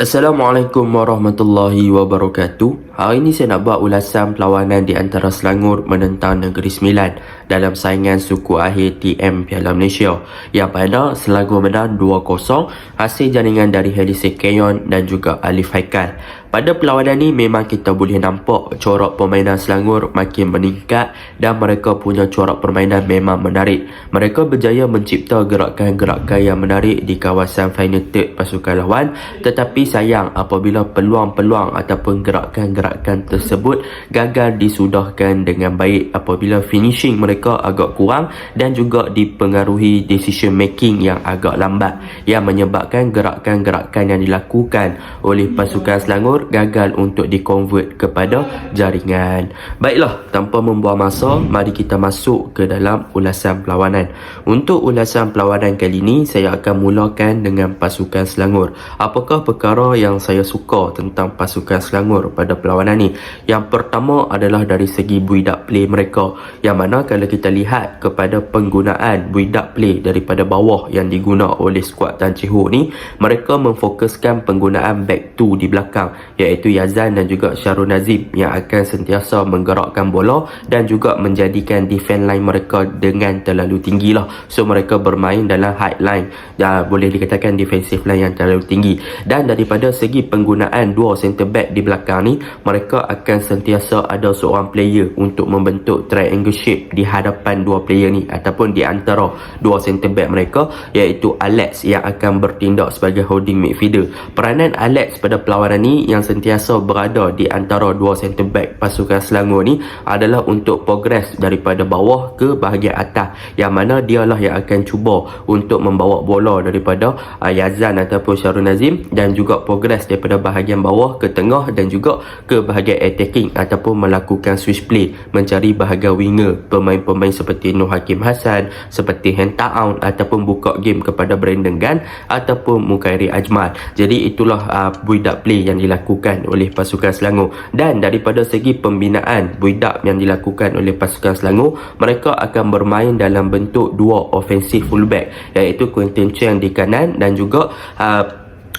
Assalamualaikum warahmatullahi wabarakatuh. Hari ini saya nak buat ulasan perlawanan di antara Selangor menentang Negeri Sembilan dalam saingan suku akhir TM Piala Malaysia, yang pada Selangor menang 2-0 hasil jaringan dari Heliseh Keyon dan juga Alif Haikal. Pada perlawanan ni memang kita boleh nampak corak permainan Selangor makin meningkat dan mereka punya corak permainan memang menarik. Mereka berjaya mencipta gerakan-gerakan yang menarik di kawasan final third pasukan lawan, tetapi sayang apabila peluang-peluang ataupun gerakan-gerakan tersebut gagal disudahkan dengan baik apabila finishing mereka agak kurang dan juga dipengaruhi decision making yang agak lambat, yang menyebabkan gerakan-gerakan yang dilakukan oleh pasukan Selangor gagal untuk dikonvert kepada jaringan. Baiklah, tanpa membuang masa, mari kita masuk ke dalam ulasan perlawanan. Untuk ulasan perlawanan kali ini, saya akan mulakan dengan pasukan Selangor. Apakah perkara yang saya suka tentang pasukan Selangor pada perlawanan ni? Yang pertama adalah dari segi build-up play mereka, yang mana kalau kita lihat kepada penggunaan build-up play daripada bawah yang diguna oleh skuad Tan Chee Ho ni, mereka memfokuskan penggunaan back two di belakang, iaitu Yazan dan juga Syarul Nazim, yang akan sentiasa menggerakkan bola dan juga menjadikan defense line mereka dengan terlalu tinggi lah. So mereka bermain dalam high line, boleh dikatakan defensive line yang terlalu tinggi. Dan daripada segi penggunaan dua center back di belakang ni, mereka akan sentiasa ada seorang player untuk membentuk triangle shape di hadapan dua player ni ataupun di antara dua center back mereka, iaitu Alex yang akan bertindak sebagai holding midfielder. Peranan Alex pada perlawanan ni yang sentiasa berada di antara dua center back pasukan Selangor ni adalah untuk progres daripada bawah ke bahagian atas, yang mana dialah yang akan cuba untuk membawa bola daripada Yazan ataupun Syarul Nazim dan juga progres daripada bahagian bawah ke tengah dan juga ke bahagian attacking ataupun melakukan switch play, mencari bahagian winger, pemain-pemain seperti Nur Hakim Hassan, seperti Hentaun ataupun buka game kepada Brandon Gan ataupun Mukairi Ajmal. Jadi itulah build-up play yang dilakukan oleh pasukan Selangor. Dan daripada segi pembinaan build-up yang dilakukan oleh pasukan Selangor, mereka akan bermain dalam bentuk dua offensive fullback, iaitu Quentin Cheng di kanan dan juga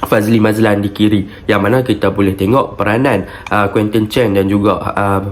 Fazli Mazlan di kiri, yang mana kita boleh tengok peranan Quentin Cheng dan juga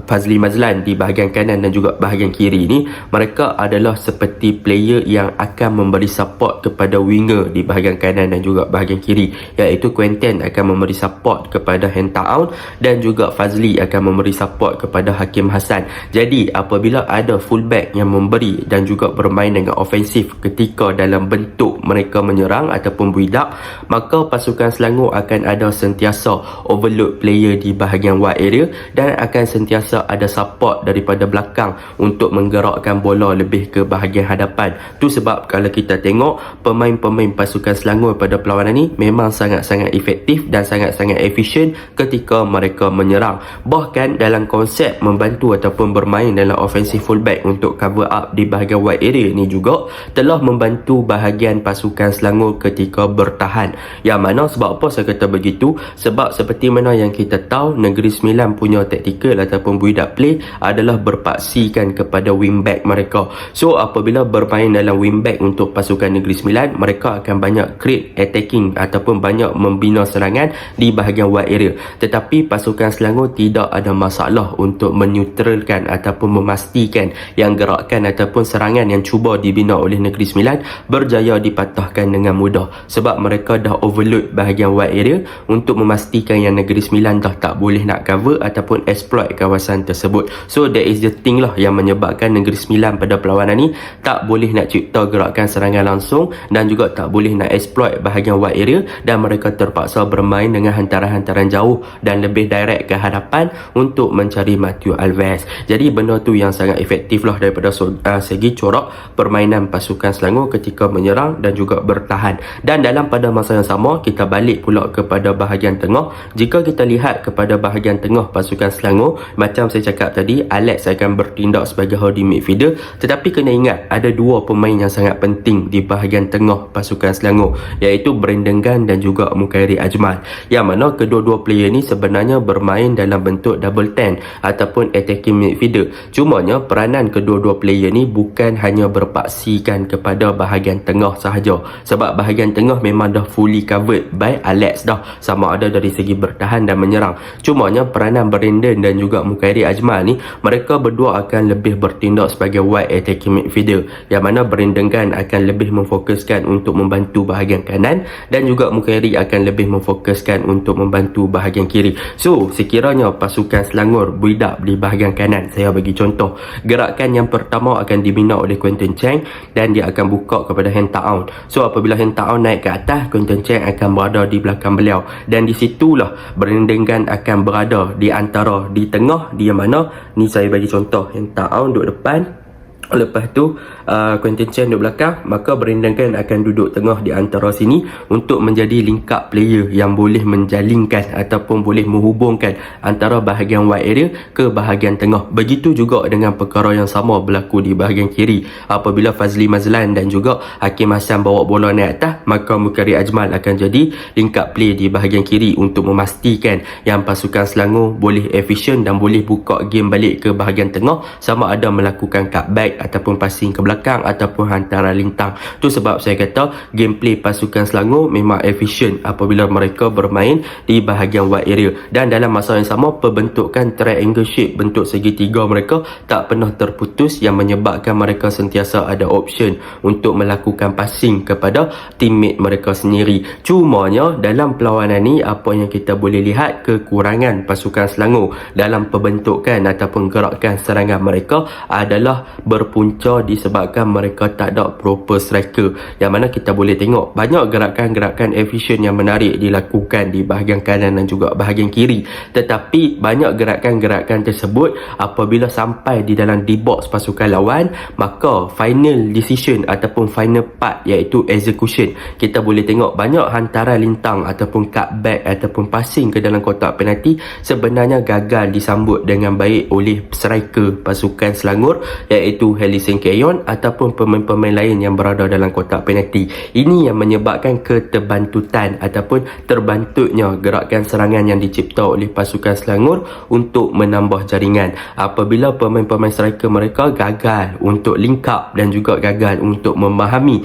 Fazli Mazlan di bahagian kanan dan juga bahagian kiri ni, mereka adalah seperti player yang akan memberi support kepada winger di bahagian kanan dan juga bahagian kiri, iaitu Quentin akan memberi support kepada Hentaun dan juga Fazli akan memberi support kepada Hakim Hassan. Jadi apabila ada fullback yang memberi dan juga bermain dengan ofensif ketika dalam bentuk mereka menyerang ataupun build up, maka pasukan Selangor akan ada sentiasa overload player di bahagian wide area dan akan sentiasa ada support daripada belakang untuk menggerakkan bola lebih ke bahagian hadapan. Tu sebab kalau kita tengok pemain-pemain pasukan Selangor pada perlawanan ni memang sangat-sangat efektif dan sangat-sangat efisien ketika mereka menyerang. Bahkan dalam konsep membantu ataupun bermain dalam offensive fullback untuk cover up di bahagian wide area ni juga telah membantu bahagian pasukan Selangor ketika bertahan. Yang mana sebab apa saya kata begitu? Sebab seperti mana yang kita tahu, Negeri Sembilan punya tactical ataupun build-up play adalah berpaksikan kepada wingback mereka. So apabila bermain dalam wingback untuk pasukan Negeri Sembilan, mereka akan banyak create attacking ataupun banyak membina serangan di bahagian wide area. Tetapi pasukan Selangor tidak ada masalah untuk menetralkan ataupun memastikan yang gerakan ataupun serangan yang cuba dibina oleh Negeri Sembilan berjaya dipatahkan dengan mudah, sebab mereka dah overload bahagian wide area untuk memastikan yang Negeri Sembilan dah tak boleh nak cover ataupun exploit kawasan tersebut. So that is the thing lah yang menyebabkan Negeri Sembilan pada perlawanan ni tak boleh nak cipta gerakan serangan langsung dan juga tak boleh nak exploit bahagian wide area, dan mereka terpaksa bermain dengan hantaran-hantaran jauh dan lebih direct ke hadapan untuk mencari Matthew Alves. Jadi benda tu yang sangat efektif lah daripada segi corak permainan pasukan Selangor ketika menyerang dan juga bertahan. Dan dalam pada masa yang sama, kita balik pula kepada bahagian tengah. Jika kita lihat kepada bahagian tengah pasukan Selangor, macam saya cakap tadi, Alex akan bertindak sebagai holding midfielder, tetapi kena ingat ada dua pemain yang sangat penting di bahagian tengah pasukan Selangor, iaitu Brandon Gan dan juga Mukairi Ajmal, yang mana kedua-dua player ni sebenarnya bermain dalam bentuk double 10 ataupun attacking midfielder. Cumanya peranan kedua-dua player ni bukan hanya berpaksikan kepada bahagian tengah sahaja, sebab bahagian tengah memang dah fully covered by Alex dah, sama ada dari segi bertahan dan menyerang. Cumanya peranan Brandon dan juga Mukairi Ajmal ni, mereka berdua akan lebih bertindak sebagai wide attacking midfielder, yang mana Brandon kan akan lebih memfokuskan untuk membantu bahagian kanan dan juga Mukairi akan lebih memfokuskan untuk membantu bahagian kiri. So sekiranya pasukan Selangor build up di bahagian kanan, saya bagi contoh, gerakan yang pertama akan dibina oleh Quinton Chang dan dia akan buka kepada Han Taun. So apabila Han Taun naik ke atas, Quinton Chang akan berada di belakang beliau, dan di situlah Brandon Gan akan berada di antara, di tengah, di mana ni saya bagi contoh, Han Taun duduk depan, lepas tu Quinton Chen duduk belakang, maka Brandon Gan akan duduk tengah di antara sini untuk menjadi link up player yang boleh menjalinkan ataupun boleh menghubungkan antara bahagian wide area ke bahagian tengah. Begitu juga dengan perkara yang sama berlaku di bahagian kiri. Apabila Fazli Mazlan dan juga Hakim Hassan bawa bola naik atas, maka Mukairi Ajmal akan jadi link up play di bahagian kiri untuk memastikan yang pasukan Selangor boleh efisien dan boleh buka game balik ke bahagian tengah, sama ada melakukan cutback ataupun passing ke belakang ataupun hantaran lintang. Tu sebab saya kata gameplay pasukan Selangor memang efisien apabila mereka bermain di bahagian wide area, dan dalam masa yang sama pembentukan triangle shape bentuk segitiga mereka tak pernah terputus, yang menyebabkan mereka sentiasa ada option untuk melakukan passing kepada teammate mereka sendiri. Cumanya dalam perlawanan ni, apa yang kita boleh lihat kekurangan pasukan Selangor dalam pembentukan ataupun gerakan serangan mereka adalah berpunca disebabkan mereka tak ada proper striker, yang mana kita boleh tengok banyak gerakan-gerakan efisien yang menarik dilakukan di bahagian kanan dan juga bahagian kiri, tetapi banyak gerakan-gerakan tersebut apabila sampai di dalam D-box pasukan lawan, maka final decision ataupun final part iaitu execution, kita boleh tengok banyak hantaran lintang ataupun cutback ataupun passing ke dalam kotak penalti sebenarnya gagal disambut dengan baik oleh striker pasukan Selangor iaitu Helisen Keyon ataupun pemain-pemain lain yang berada dalam kotak penalti. Ini yang menyebabkan keterbantutan ataupun terbantutnya gerakan serangan yang dicipta oleh pasukan Selangor untuk menambah jaringan. Apabila pemain-pemain striker mereka gagal untuk link up dan juga gagal untuk memahami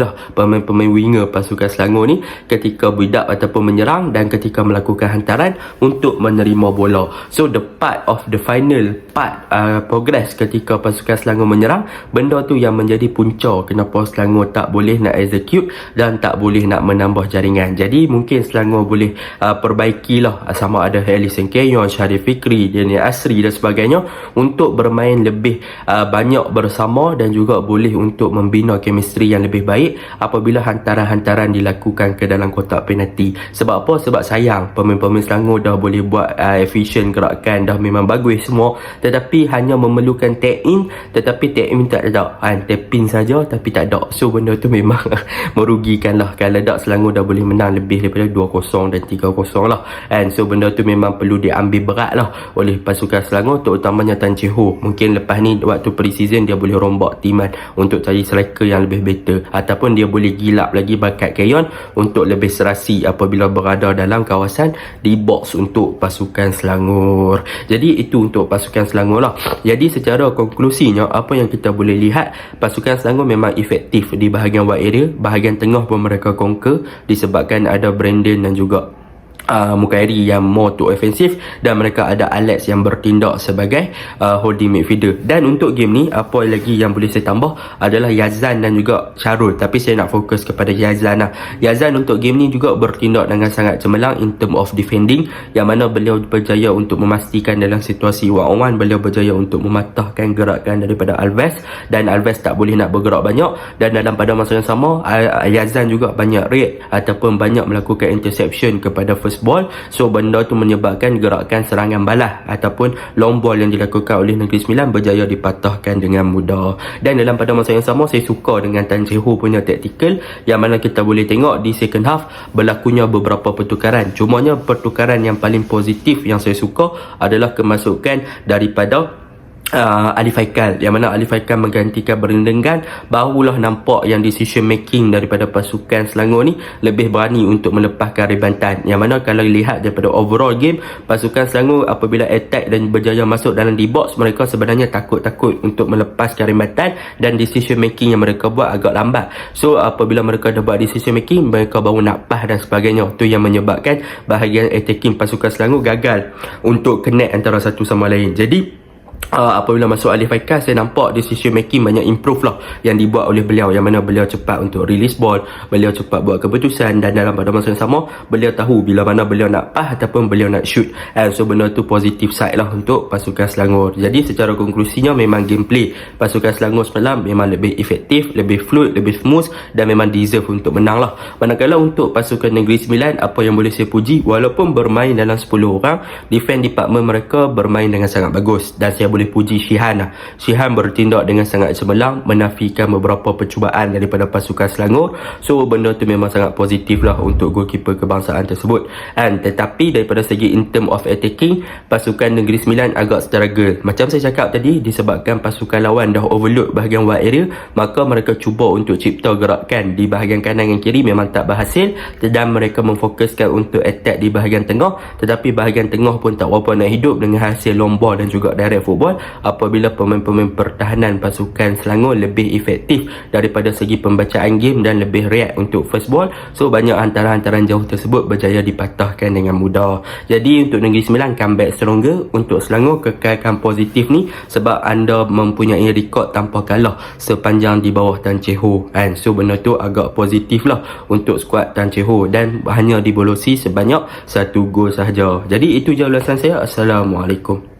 lah pemain-pemain winger pasukan Selangor ni ketika build up ataupun menyerang dan ketika melakukan hantaran untuk menerima bola. So the part of the final part progress ketika pasukan Selangor menyerang, benda tu yang menjadi punca kenapa Selangor tak boleh nak execute dan tak boleh nak menambah jaringan. Jadi mungkin Selangor boleh perbaikilah sama ada Helisen Keyon, Syarif Fikri, Daniel Asri dan sebagainya untuk bermain lebih banyak bersama dan juga boleh untuk membina chemistry yang lebih baik apabila hantaran-hantaran dilakukan ke dalam kotak penalti. Sebab apa? Sebab sayang pemain-pemain Selangor dah boleh buat efisien gerakan, dah memang bagus semua, tetapi hanya memerlukan tag in, tetapi tag in tak ada, tap in saja tapi tak ada. So benda tu memang merugikan lah. Kalau tak, Selangor dah boleh menang lebih daripada 2-0 dan 3-0 lah, so benda tu memang perlu diambil berat lah oleh pasukan Selangor, terutamanya Tan Chee Ho. Mungkin lepas ni waktu pre-season dia boleh rombak timan untuk cari striker yang lebih better, ataupun dia boleh gilap lagi bakat Keyon untuk lebih serasi apabila berada dalam kawasan di box untuk pasukan Selangor. Jadi itu untuk pasukan Selangor lah. Jadi secara konklusinya, apa yang kita boleh lihat, pasukan Selangor memang efektif di bahagian wide area, bahagian tengah pun mereka conquer disebabkan ada Brandon dan juga Mukairi yang more to offensive, dan mereka ada Alex yang bertindak sebagai holding midfielder. Dan untuk game ni, apa lagi yang boleh saya tambah adalah Yazan dan juga Syarul, tapi saya nak fokus kepada Yazan lah. Yazan untuk game ni juga bertindak dengan sangat cemerlang in term of defending, yang mana beliau berjaya untuk memastikan dalam situasi 1-on-1 beliau berjaya untuk mematahkan gerakan daripada Alves, dan Alves tak boleh nak bergerak banyak, dan dalam pada masa yang sama Yazan juga banyak raid ataupun banyak melakukan interception kepada first ball. So benda tu menyebabkan gerakan serangan balas ataupun long ball yang dilakukan oleh Negeri Sembilan berjaya dipatahkan dengan mudah. Dan dalam pada masa yang sama, saya suka dengan Tan Chee Ho punya tactical, yang mana kita boleh tengok di second half berlakunya beberapa pertukaran. Cumanya pertukaran yang paling positif yang saya suka adalah kemasukan daripada Alif Haikal, yang mana Alif Haikal menggantikan Berlindenggan, barulah nampak yang decision making daripada pasukan Selangor ni lebih berani untuk melepaskan Rebantan. Yang mana kalau lihat daripada overall game, pasukan Selangor apabila attack dan berjaya masuk dalam D-box, mereka sebenarnya takut-takut untuk melepaskan Rebantan, dan decision making yang mereka buat agak lambat. So apabila mereka dah buat decision making, mereka baru nak pas dan sebagainya. Tu yang menyebabkan bahagian attacking pasukan Selangor gagal untuk connect antara satu sama lain. Jadi apabila masuk Alif Haikal, saya nampak decision making banyak improve lah yang dibuat oleh beliau, yang mana beliau cepat untuk release ball, beliau cepat buat keputusan, dan dalam pada masa yang sama beliau tahu bila mana beliau nak pass ataupun beliau nak shoot. So benda tu positive side lah untuk pasukan Selangor. Jadi secara konklusinya memang gameplay pasukan Selangor semalam memang lebih efektif, lebih fluid, lebih smooth, dan memang deserve untuk menang lah. Manakala untuk pasukan Negeri Sembilan, apa yang boleh saya puji, walaupun bermain dalam 10 orang, defense department mereka bermain dengan sangat bagus, dan saya boleh puji Shihan lah. Shihan bertindak dengan sangat cemerlang, menafikan beberapa percubaan daripada pasukan Selangor. So benda tu memang sangat positif lah untuk goalkeeper kebangsaan tersebut. Tetapi daripada segi in term of attacking, pasukan Negeri Sembilan agak struggle. Macam saya cakap tadi, disebabkan pasukan lawan dah overload bahagian wide area, maka mereka cuba untuk cipta gerakan di bahagian kanan dan kiri, memang tak berhasil, dan mereka memfokuskan untuk attack di bahagian tengah, tetapi bahagian tengah pun tak berapa nak hidup dengan hasil long ball dan juga direct football, apabila pemain-pemain pertahanan pasukan Selangor lebih efektif daripada segi pembacaan game dan lebih react untuk first ball. So banyak hantaran-hantaran jauh tersebut berjaya dipatahkan dengan mudah. Jadi untuk Negeri Sembilan comeback stronger, untuk Selangor kekalkan positif ni sebab anda mempunyai rekod tanpa kalah sepanjang di bawah Tan Chee Ho. So benda tu agak positif lah untuk skuad Tan Chee Ho, dan hanya dibolosi sebanyak 1 gol sahaja. Jadi itu je ulasan saya. Assalamualaikum.